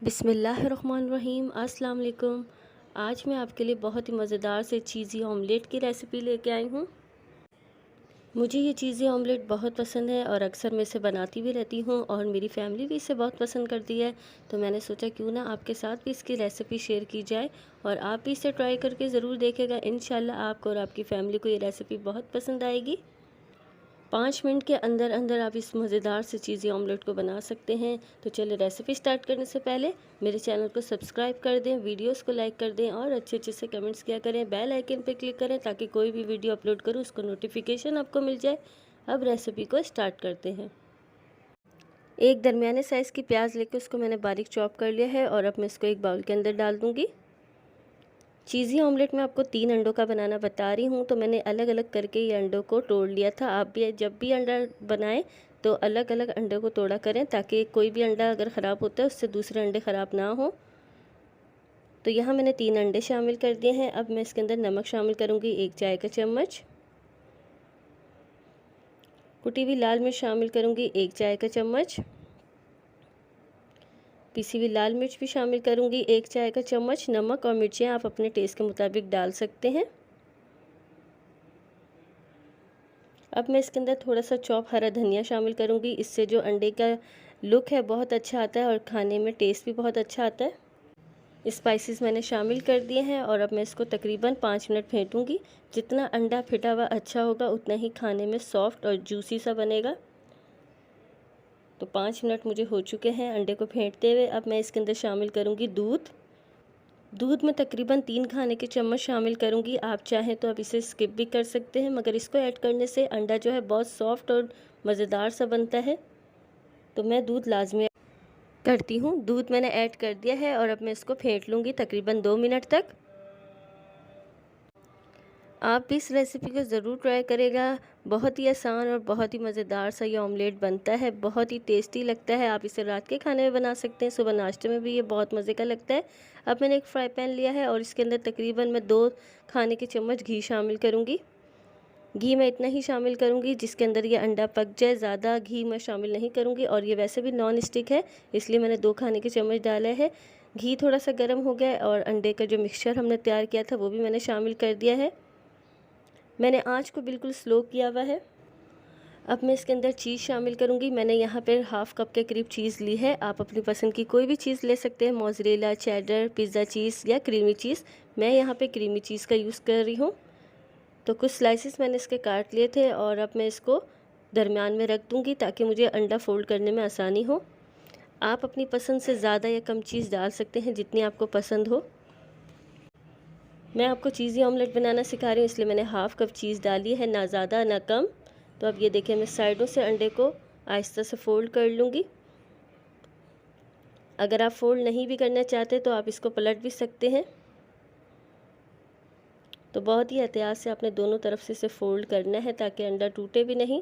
बिस्मिल्लाहिर्रहमानिर्रहीम। अस्सलाम वालेकुम। आज मैं आपके लिए बहुत ही मज़ेदार से चीज़ी ऑमलेट की रेसिपी लेके आई हूँ। मुझे ये चीज़ी ऑमलेट बहुत पसंद है और अक्सर मैं इसे बनाती भी रहती हूँ और मेरी फैमिली भी इसे बहुत पसंद करती है। तो मैंने सोचा क्यों ना आपके साथ भी इसकी रेसिपी शेयर की जाए और आप भी इसे ट्राई करके ज़रूर देखेगा। इंशाल्लाह आपको और आपकी फ़ैमिली को ये रेसिपी बहुत पसंद आएगी। 5 मिनट के अंदर अंदर आप इस मज़ेदार से चीज़ी ऑमलेट को बना सकते हैं। तो चलिए रेसिपी स्टार्ट करने से पहले मेरे चैनल को सब्सक्राइब कर दें, वीडियोस को लाइक कर दें और अच्छे अच्छे से कमेंट्स किया करें। बेल आइकन पे क्लिक करें ताकि कोई भी वीडियो अपलोड करूँ उसको नोटिफिकेशन आपको मिल जाए। अब रेसिपी को स्टार्ट करते हैं। एक दरमियाने साइज़ की प्याज लेकर उसको मैंने बारीक चॉप कर लिया है और अब मैं इसको एक बाउल के अंदर डाल दूँगी। चीज़ी ऑमलेट मैं आपको 3 अंडों का बनाना बता रही हूँ, तो मैंने अलग अलग करके ये अंडों को तोड़ लिया था। आप भी जब भी अंडा बनाएं तो अलग अलग अंडों को तोड़ा करें ताकि कोई भी अंडा अगर ख़राब होता है उससे दूसरे अंडे ख़राब ना हो। तो यहाँ मैंने 3 अंडे शामिल कर दिए हैं। अब मैं इसके अंदर नमक शामिल करूँगी 1 चाय का चम्मच। कुटी हुई लाल मिर्च शामिल करूँगी 1 चाय का चम्मच। पिसी हुई लाल मिर्च भी शामिल करूँगी 1 चाय का चम्मच। नमक और मिर्चें आप अपने टेस्ट के मुताबिक डाल सकते हैं। अब मैं इसके अंदर थोड़ा सा चॉप हरा धनिया शामिल करूँगी। इससे जो अंडे का लुक है बहुत अच्छा आता है और खाने में टेस्ट भी बहुत अच्छा आता है। स्पाइसेस मैंने शामिल कर दिए हैं और अब मैं इसको तकरीबन 5 मिनट फेंटूँगी। जितना अंडा फिटा हुआ अच्छा होगा उतना ही खाने में सॉफ्ट और जूसी सा बनेगा। तो 5 मिनट मुझे हो चुके हैं अंडे को फेंटते हुए। अब मैं इसके अंदर शामिल करूँगी दूध में तकरीबन 3 खाने के चम्मच शामिल करूँगी। आप चाहें तो आप इसे स्किप भी कर सकते हैं, मगर इसको ऐड करने से अंडा जो है बहुत सॉफ्ट और मज़ेदार सा बनता है। तो मैं दूध लाजमी करती हूँ। दूध मैंने ऐड कर दिया है और अब मैं इसको फेंट लूँगी तकरीबन 2 मिनट तक। आप भी इस रेसिपी को ज़रूर ट्राई करेगा। बहुत ही आसान और बहुत ही मज़ेदार सा ये ऑमलेट बनता है, बहुत ही टेस्टी लगता है। आप इसे रात के खाने में बना सकते हैं, सुबह नाश्ते में भी ये बहुत मज़े का लगता है। अब मैंने एक फ्राई पैन लिया है और इसके अंदर तकरीबन मैं 2 खाने के चम्मच घी शामिल करूँगी। घी मैं इतना ही शामिल करूँगी जिसके अंदर ये अंडा पक जाए। ज़्यादा घी मैं शामिल नहीं करूँगी और ये वैसे भी नॉन स्टिक है, इसलिए मैंने 2 खाने के चम्मच डाला है। घी थोड़ा सा गर्म हो गया और अंडे का जो मिक्सचर हमने तैयार किया था वो भी मैंने शामिल कर दिया है। मैंने आंच को बिल्कुल स्लो किया हुआ है। अब मैं इसके अंदर चीज़ शामिल करूँगी। मैंने यहाँ पर हाफ़ कप के करीब चीज़ ली है। आप अपनी पसंद की कोई भी चीज़ ले सकते हैं, मोज़रेला, चेडर, पिज़्ज़ा चीज़ या क्रीमी चीज़। मैं यहाँ पे क्रीमी चीज़ का यूज़ कर रही हूँ। तो कुछ स्लाइसेस मैंने इसके काट लिए थे और अब मैं इसको दरमियान में रख दूँगी ताकि मुझे अंडा फोल्ड करने में आसानी हो। आप अपनी पसंद से ज़्यादा या कम चीज़ डाल सकते हैं जितनी आपको पसंद हो। मैं आपको चीज़ी ऑमलेट बनाना सिखा रही हूँ, इसलिए मैंने हाफ़ कप चीज़ डाली है, ना ज़्यादा ना कम। तो अब ये देखें, मैं साइडों से अंडे को आहिस्ता से फ़ोल्ड कर लूँगी। अगर आप फ़ोल्ड नहीं भी करना चाहते तो आप इसको पलट भी सकते हैं। तो बहुत ही एहतियात से आपने दोनों तरफ से इसे फ़ोल्ड करना है ताकि अंडा टूटे भी नहीं।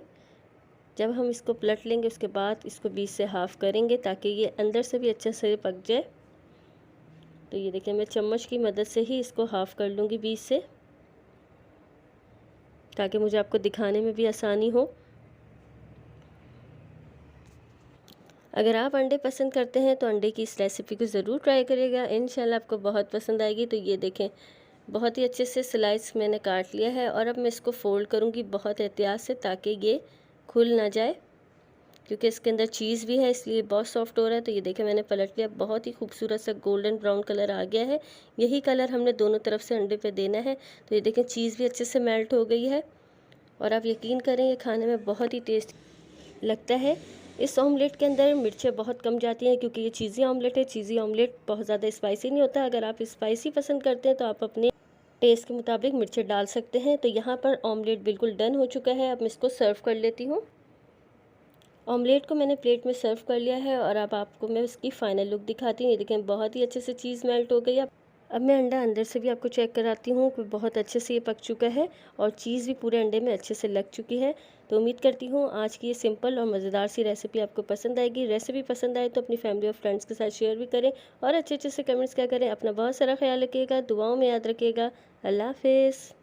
जब हम इसको पलट लेंगे उसके बाद इसको बीच से हाफ़ करेंगे ताकि ये अंदर से भी अच्छे से पक जाए। तो ये देखिए, मैं चम्मच की मदद से ही इसको हाफ़ कर लूँगी बीच से, ताकि मुझे आपको दिखाने में भी आसानी हो। अगर आप अंडे पसंद करते हैं तो अंडे की इस रेसिपी को ज़रूर ट्राई करिएगा, इंशाल्लाह आपको बहुत पसंद आएगी। तो ये देखें, बहुत ही अच्छे से स्लाइस मैंने काट लिया है और अब मैं इसको फ़ोल्ड करूँगी बहुत एहतियात से ताकि ये खुल ना जाए, क्योंकि इसके अंदर चीज़ भी है इसलिए बहुत सॉफ्ट हो रहा है। तो ये देखें, मैंने पलट लिया, बहुत ही खूबसूरत सा गोल्डन ब्राउन कलर आ गया है। यही कलर हमने दोनों तरफ से अंडे पे देना है। तो ये देखें, चीज़ भी अच्छे से मेल्ट हो गई है और आप यकीन करें ये खाने में बहुत ही टेस्टी लगता है। इस ऑमलेट के अंदर मिर्चें बहुत कम जाती हैं क्योंकि ये चीज़ी ऑमलेट है। चीज़ी ऑमलेट बहुत ज़्यादा स्पाइसी नहीं होता। अगर आप स्पाइसी पसंद करते हैं तो आप अपने टेस्ट के मुताबिक मिर्चें डाल सकते हैं। तो यहाँ पर ऑमलेट बिल्कुल डन हो चुका है। अब मैं इसको सर्व कर लेती हूँ। ऑमलेट को मैंने प्लेट में सर्व कर लिया है और अब आपको मैं इसकी फ़ाइनल लुक दिखाती हूँ। ये देखें, बहुत ही अच्छे से चीज़ मेल्ट हो गई। अब मैं अंडा अंदर से भी आपको चेक कराती हूँ कि बहुत अच्छे से ये पक चुका है और चीज़ भी पूरे अंडे में अच्छे से लग चुकी है। तो उम्मीद करती हूँ आज की ये सिंपल और मज़ेदार सी रेसिपी आपको पसंद आएगी। रेसिपी पसंद आए तो अपनी फैमिली और फ्रेंड्स के साथ शेयर भी करें और अच्छे अच्छे से कमेंट्स क्या करें। अपना बहुत सारा ख्याल रखिएगा, दुआओं में याद रखिएगा। अल्लाह हाफ़िज़।